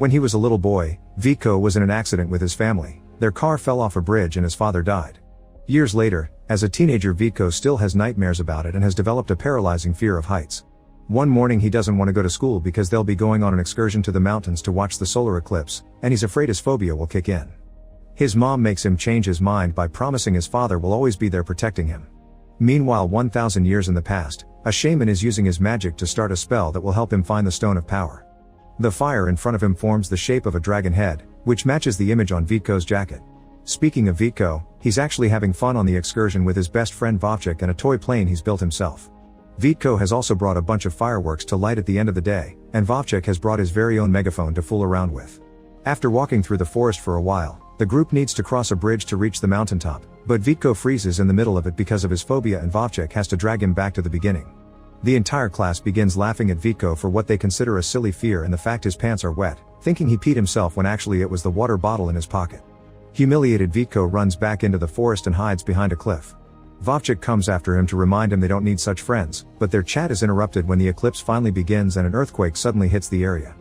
When he was a little boy, Vito was in an accident with his family. Their car fell off a bridge and his father died. Years later, as a teenager, Vito still has nightmares about it and has developed a paralyzing fear of heights. One morning he doesn't want to go to school because they'll be going on an excursion to the mountains to watch the solar eclipse, and he's afraid his phobia will kick in. His mom makes him change his mind by promising his father will always be there protecting him. Meanwhile, 1,000 years in the past, a shaman is using his magic to start a spell that will help him find the Stone of Power. The fire in front of him forms the shape of a dragon head, which matches the image on Vito's jacket. Speaking of Vito, he's actually having fun on the excursion with his best friend Vovchik and a toy plane he's built himself. Vito has also brought a bunch of fireworks to light at the end of the day, and Vovchik has brought his very own megaphone to fool around with. After walking through the forest for a while, the group needs to cross a bridge to reach the mountaintop, but Vito freezes in the middle of it because of his phobia and Vovchik has to drag him back to the beginning. The entire class begins laughing at Vito for what they consider a silly fear and the fact his pants are wet, thinking he peed himself when actually it was the water bottle in his pocket. Humiliated, Vito runs back into the forest and hides behind a cliff. Vovchik comes after him to remind him they don't need such friends, but their chat is interrupted when the eclipse finally begins and an earthquake suddenly hits the area.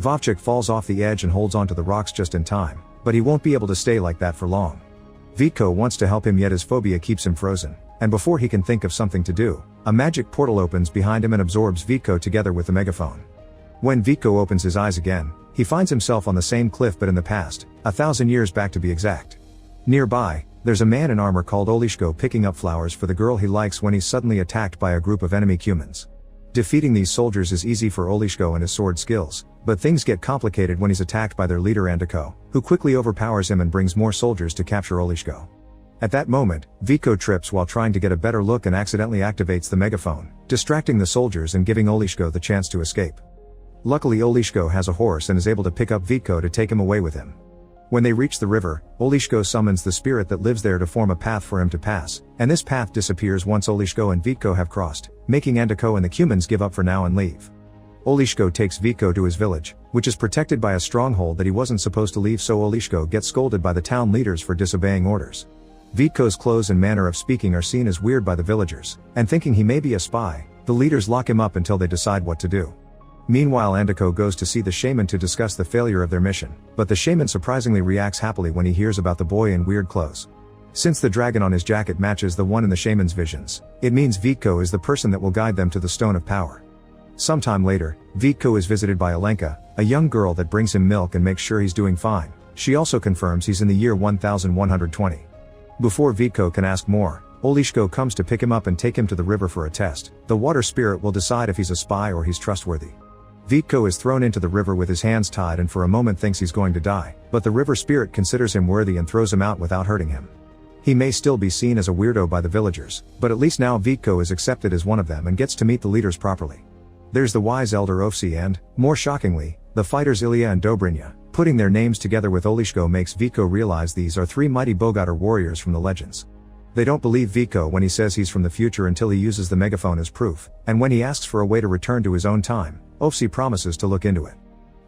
Vovchik falls off the edge and holds onto the rocks just in time, but he won't be able to stay like that for long. Vito wants to help him, yet his phobia keeps him frozen, and before he can think of something to do, a magic portal opens behind him and absorbs Vito together with the megaphone. When Vito opens his eyes again, he finds himself on the same cliff but in the past, 1,000 years back to be exact. Nearby, there's a man in armor called Olishko picking up flowers for the girl he likes when he's suddenly attacked by a group of enemy humans. Defeating these soldiers is easy for Olishko and his sword skills, but things get complicated when he's attacked by their leader Andiko, who quickly overpowers him and brings more soldiers to capture Olishko. At that moment, Vito trips while trying to get a better look and accidentally activates the megaphone, distracting the soldiers and giving Olishko the chance to escape. Luckily, Olishko has a horse and is able to pick up Vito to take him away with him. When they reach the river, Olishko summons the spirit that lives there to form a path for him to pass, and this path disappears once Olishko and Vito have crossed, making Andiko and the humans give up for now and leave. Olishko takes Vito to his village, which is protected by a stronghold that he wasn't supposed to leave, so Olishko gets scolded by the town leaders for disobeying orders. Vito's clothes and manner of speaking are seen as weird by the villagers, and thinking he may be a spy, the leaders lock him up until they decide what to do. Meanwhile, Andiko goes to see the shaman to discuss the failure of their mission, but the shaman surprisingly reacts happily when he hears about the boy in weird clothes. Since the dragon on his jacket matches the one in the shaman's visions, it means Vito is the person that will guide them to the Stone of Power. Sometime later, Vito is visited by Alenka, a young girl that brings him milk and makes sure he's doing fine. She also confirms he's in the year 1120. Before Vito can ask more, Olishko comes to pick him up and take him to the river for a test. The water spirit will decide if he's a spy or he's trustworthy. Vito is thrown into the river with his hands tied and for a moment thinks he's going to die, but the river spirit considers him worthy and throws him out without hurting him. He may still be seen as a weirdo by the villagers, but at least now Vito is accepted as one of them and gets to meet the leaders properly. There's the wise elder Ofsi and, more shockingly, the fighters Ilya and Dobrynya. Putting their names together with Olishko makes Vito realize these are three mighty Bogatyr warriors from the legends. They don't believe Vito when he says he's from the future until he uses the megaphone as proof, and when he asks for a way to return to his own time, Ofsi promises to look into it.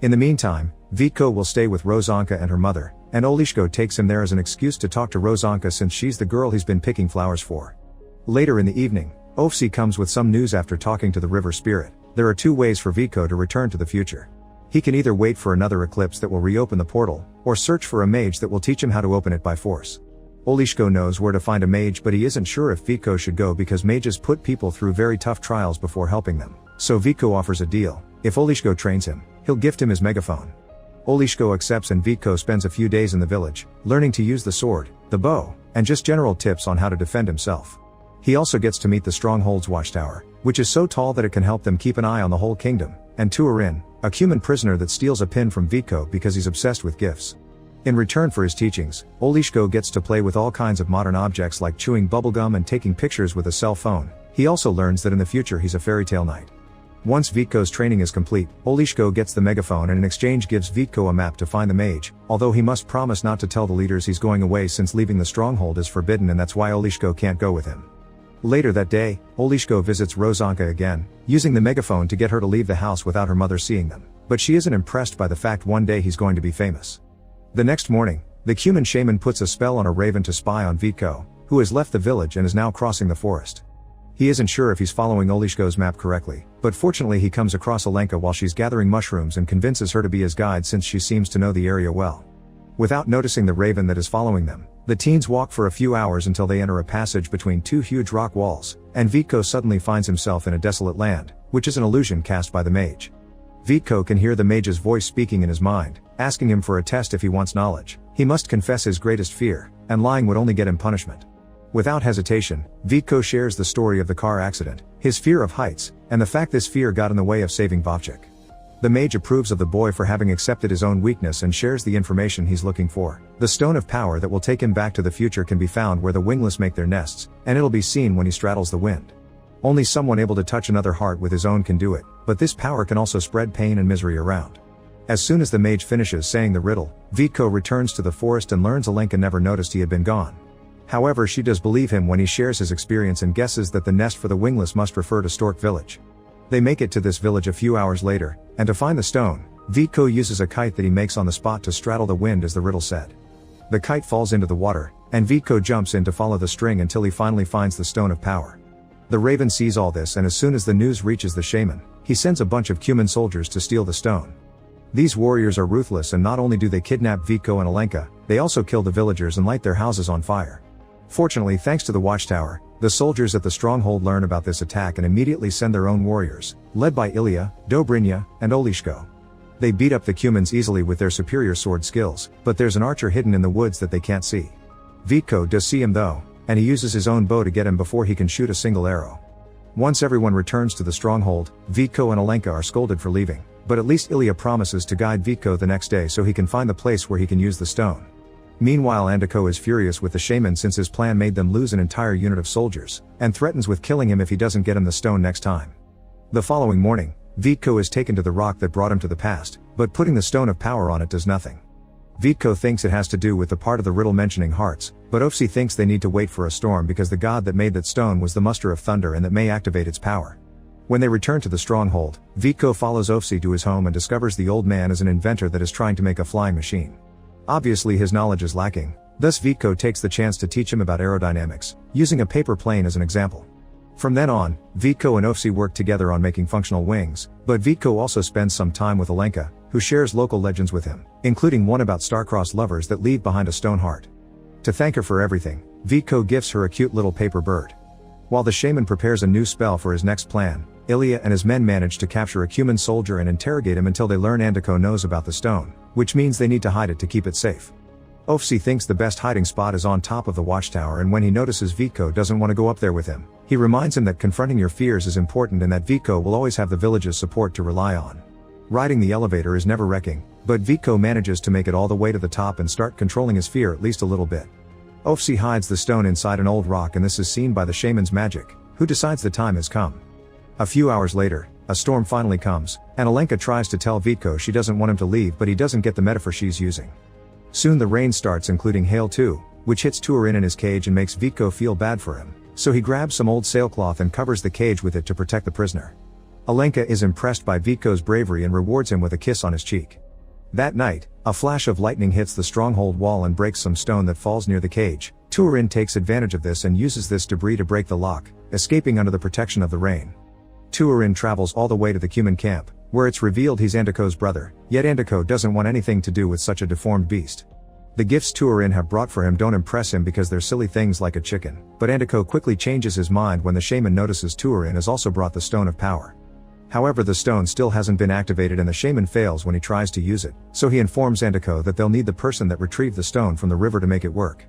In the meantime, Vito will stay with Rozanka and her mother, and Olishko takes him there as an excuse to talk to Rozanka since she's the girl he's been picking flowers for. Later in the evening, Ofsi comes with some news after talking to the river spirit. There are two ways for Vito to return to the future. He can either wait for another eclipse that will reopen the portal, or search for a mage that will teach him how to open it by force. Olishko knows where to find a mage, but he isn't sure if Vito should go because mages put people through very tough trials before helping them. So Vito offers a deal. If Olishko trains him, he'll gift him his megaphone. Olishko accepts and Vito spends a few days in the village, learning to use the sword, the bow, and just general tips on how to defend himself. He also gets to meet the Stronghold's watchtower, which is so tall that it can help them keep an eye on the whole kingdom, and Turin, a human prisoner that steals a pin from Vito because he's obsessed with gifts. In return for his teachings, Olishko gets to play with all kinds of modern objects like chewing bubblegum and taking pictures with a cell phone. He also learns that in the future he's a fairy tale knight. Once Vito's training is complete, Olishko gets the megaphone and in exchange gives Vito a map to find the mage, although he must promise not to tell the leaders he's going away since leaving the stronghold is forbidden and that's why Olishko can't go with him. Later that day, Olishko visits Rozanka again, using the megaphone to get her to leave the house without her mother seeing them, but she isn't impressed by the fact one day he's going to be famous. The next morning, the human shaman puts a spell on a raven to spy on Vito, who has left the village and is now crossing the forest. He isn't sure if he's following Olishko's map correctly, but fortunately he comes across Alenka while she's gathering mushrooms and convinces her to be his guide since she seems to know the area well. Without noticing the raven that is following them, the teens walk for a few hours until they enter a passage between two huge rock walls, and Vitko suddenly finds himself in a desolate land, which is an illusion cast by the mage. Vitko can hear the mage's voice speaking in his mind, asking him for a test if he wants knowledge. He must confess his greatest fear, and lying would only get him punishment. Without hesitation, Vitko shares the story of the car accident, his fear of heights, and the fact this fear got in the way of saving Vovchik. The mage approves of the boy for having accepted his own weakness and shares the information he's looking for. The stone of power that will take him back to the future can be found where the wingless make their nests, and it'll be seen when he straddles the wind. Only someone able to touch another heart with his own can do it, but this power can also spread pain and misery around. As soon as the mage finishes saying the riddle, Vitko returns to the forest and learns Alenka never noticed he had been gone. However, she does believe him when he shares his experience and guesses that the nest for the wingless must refer to Stork Village. They make it to this village a few hours later, and to find the stone, Vitko uses a kite that he makes on the spot to straddle the wind as the riddle said. The kite falls into the water, and Vitko jumps in to follow the string until he finally finds the stone of power. The raven sees all this, and as soon as the news reaches the shaman, he sends a bunch of Cuman soldiers to steal the stone. These warriors are ruthless, and not only do they kidnap Vitko and Alenka, they also kill the villagers and light their houses on fire. Fortunately, thanks to the watchtower, the soldiers at the stronghold learn about this attack and immediately send their own warriors, led by Ilya, Dobrynya, and Olishko. They beat up the Cumans easily with their superior sword skills, but there's an archer hidden in the woods that they can't see. Vitko does see him though, and he uses his own bow to get him before he can shoot a single arrow. Once everyone returns to the stronghold, Vitko and Alenka are scolded for leaving, but at least Ilya promises to guide Vitko the next day so he can find the place where he can use the stone. Meanwhile, Andiko is furious with the shaman since his plan made them lose an entire unit of soldiers, and threatens with killing him if he doesn't get him the stone next time. The following morning, Vitko is taken to the rock that brought him to the past, but putting the stone of power on it does nothing. Vitko thinks it has to do with the part of the riddle mentioning hearts, but Ofsi thinks they need to wait for a storm because the god that made that stone was the muster of thunder and that may activate its power. When they return to the stronghold, Vitko follows Ofsi to his home and discovers the old man is an inventor that is trying to make a flying machine. Obviously his knowledge is lacking, thus Vitko takes the chance to teach him about aerodynamics, using a paper plane as an example. From then on, Vitko and Ofsi work together on making functional wings, but Vitko also spends some time with Alenka, who shares local legends with him, including one about star-crossed lovers that leave behind a stone heart. To thank her for everything, Vitko gifts her a cute little paper bird. While the shaman prepares a new spell for his next plan, Ilya and his men manage to capture a Cuman soldier and interrogate him until they learn Andiko knows about the stone, which means they need to hide it to keep it safe. Ofsi thinks the best hiding spot is on top of the watchtower, and when he notices Vitko doesn't want to go up there with him, he reminds him that confronting your fears is important and that Vitko will always have the village's support to rely on. Riding the elevator is nerve-wracking, but Vitko manages to make it all the way to the top and start controlling his fear at least a little bit. Ofsi hides the stone inside an old rock, and this is seen by the shaman's magic, who decides the time has come. A few hours later, a storm finally comes, and Alenka tries to tell Vitko she doesn't want him to leave, but he doesn't get the metaphor she's using. Soon the rain starts, including hail too, which hits Turin in his cage and makes Vitko feel bad for him, so he grabs some old sailcloth and covers the cage with it to protect the prisoner. Alenka is impressed by Vitko's bravery and rewards him with a kiss on his cheek. That night, a flash of lightning hits the stronghold wall and breaks some stone that falls near the cage. Turin takes advantage of this and uses this debris to break the lock, escaping under the protection of the rain. Turin travels all the way to the Cuman camp, where it's revealed he's Andiko's brother, yet Andiko doesn't want anything to do with such a deformed beast. The gifts Turin have brought for him don't impress him because they're silly things like a chicken, but Andiko quickly changes his mind when the shaman notices Turin has also brought the stone of power. However, the stone still hasn't been activated and the shaman fails when he tries to use it, so he informs Andiko that they'll need the person that retrieved the stone from the river to make it work.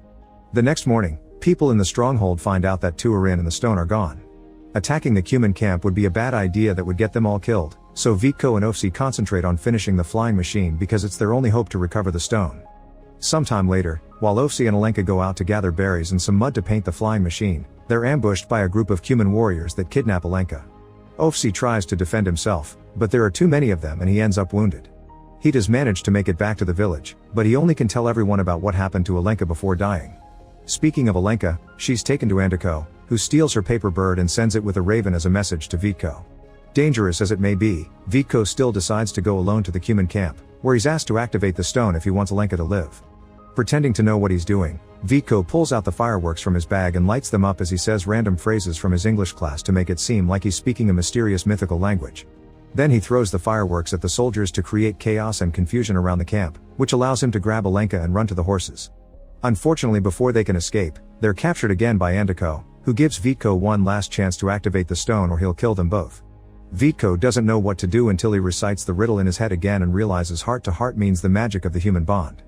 The next morning, people in the stronghold find out that Turin and the stone are gone. Attacking the Cuman camp would be a bad idea that would get them all killed, so Vitko and Ofsi concentrate on finishing the flying machine because it's their only hope to recover the stone. Sometime later, while Ofsi and Alenka go out to gather berries and some mud to paint the flying machine, they're ambushed by a group of Cuman warriors that kidnap Alenka. Ofsi tries to defend himself, but there are too many of them and he ends up wounded. He does manage to make it back to the village, but he only can tell everyone about what happened to Alenka before dying. Speaking of Alenka, she's taken to Andiko, who steals her paper bird and sends it with a raven as a message to Vitko. Dangerous as it may be, Vitko still decides to go alone to the Cuman camp, where he's asked to activate the stone if he wants Alenka to live. Pretending to know what he's doing, Vico pulls out the fireworks from his bag and lights them up as he says random phrases from his English class to make it seem like he's speaking a mysterious mythical language. Then he throws the fireworks at the soldiers to create chaos and confusion around the camp, which allows him to grab Alenka and run to the horses. Unfortunately, before they can escape, they're captured again by Andiko, who gives Vico one last chance to activate the stone or he'll kill them both. Vico doesn't know what to do until he recites the riddle in his head again and realizes heart to heart means the magic of the human bond.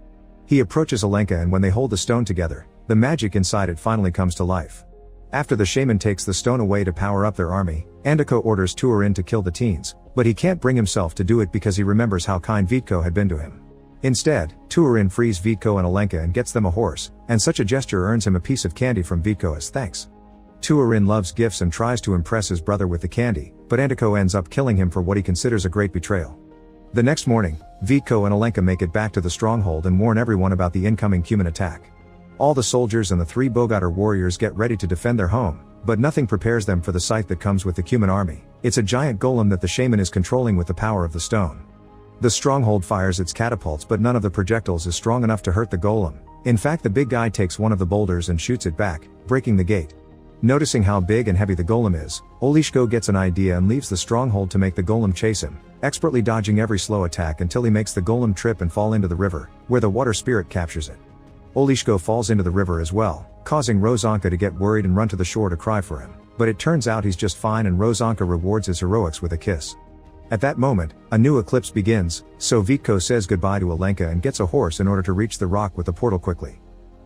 He approaches Alenka, and when they hold the stone together, the magic inside it finally comes to life. After the shaman takes the stone away to power up their army, Andiko orders Turin to kill the teens, but he can't bring himself to do it because he remembers how kind Vico had been to him. Instead, Turin frees Vico and Alenka and gets them a horse, and such a gesture earns him a piece of candy from Vico as thanks. Turin loves gifts and tries to impress his brother with the candy, but Andiko ends up killing him for what he considers a great betrayal. The next morning, Vico and Alenka make it back to the stronghold and warn everyone about the incoming human attack. All the soldiers and the 3 Bogatar warriors get ready to defend their home, but nothing prepares them for the sight that comes with the human army. It's a giant golem that the shaman is controlling with the power of the stone. The stronghold fires its catapults, but none of the projectiles is strong enough to hurt the golem. In fact, the big guy takes one of the boulders and shoots it back, breaking the gate. Noticing how big and heavy the golem is, Olishko gets an idea and leaves the stronghold to make the golem chase him, expertly dodging every slow attack until he makes the golem trip and fall into the river, where the water spirit captures it. Olishko falls into the river as well, causing Rozanka to get worried and run to the shore to cry for him, but it turns out he's just fine and Rozanka rewards his heroics with a kiss. At that moment, a new eclipse begins, so Vico says goodbye to Alenka and gets a horse in order to reach the rock with the portal quickly.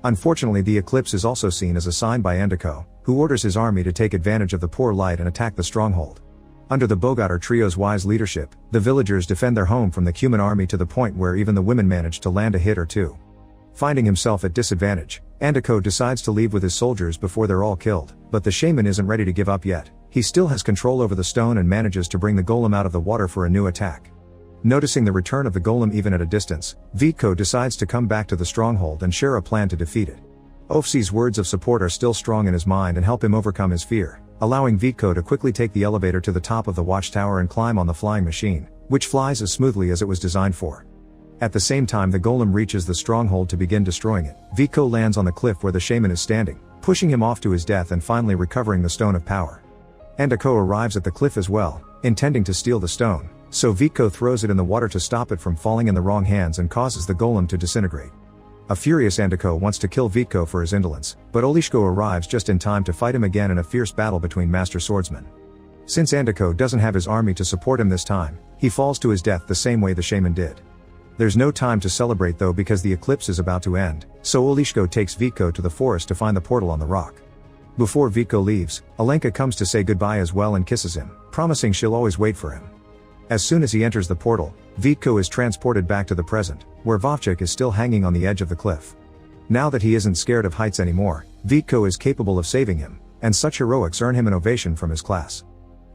Unfortunately, the eclipse is also seen as a sign by Andiko, who orders his army to take advantage of the poor light and attack the stronghold. Under the Bogatar trio's wise leadership, the villagers defend their home from the human army to the point where even the women manage to land a hit or two. Finding himself at disadvantage, Andiko decides to leave with his soldiers before they're all killed, but the shaman isn't ready to give up yet. He still has control over the stone and manages to bring the golem out of the water for a new attack. Noticing the return of the golem even at a distance, Vico decides to come back to the stronghold and share a plan to defeat it. Ofsi's words of support are still strong in his mind and help him overcome his fear, allowing Vico to quickly take the elevator to the top of the watchtower and climb on the flying machine, which flies as smoothly as it was designed for. At the same time the golem reaches the stronghold to begin destroying it, Vico lands on the cliff where the shaman is standing, pushing him off to his death and finally recovering the Stone of Power. Andiko arrives at the cliff as well, intending to steal the stone, so Vico throws it in the water to stop it from falling in the wrong hands and causes the golem to disintegrate. A furious Andiko wants to kill Vico for his indolence, but Olishko arrives just in time to fight him again in a fierce battle between master swordsmen. Since Andiko doesn't have his army to support him this time, he falls to his death the same way the shaman did. There's no time to celebrate though because the eclipse is about to end, so Olishko takes Vico to the forest to find the portal on the rock. Before Vico leaves, Alenka comes to say goodbye as well and kisses him, promising she'll always wait for him. As soon as he enters the portal, Vico is transported back to the present, where Vovchik is still hanging on the edge of the cliff. Now that he isn't scared of heights anymore, Vico is capable of saving him, and such heroics earn him an ovation from his class.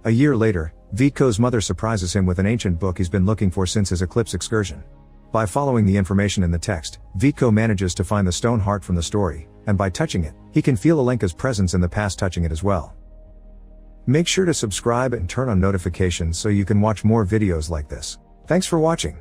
A year later, Vico's mother surprises him with an ancient book he's been looking for since his eclipse excursion. By following the information in the text, Vico manages to find the stone heart from the story, and by touching it, he can feel Alenka's presence in the past touching it as well. Make sure to subscribe and turn on notifications so you can watch more videos like this. Thanks for watching.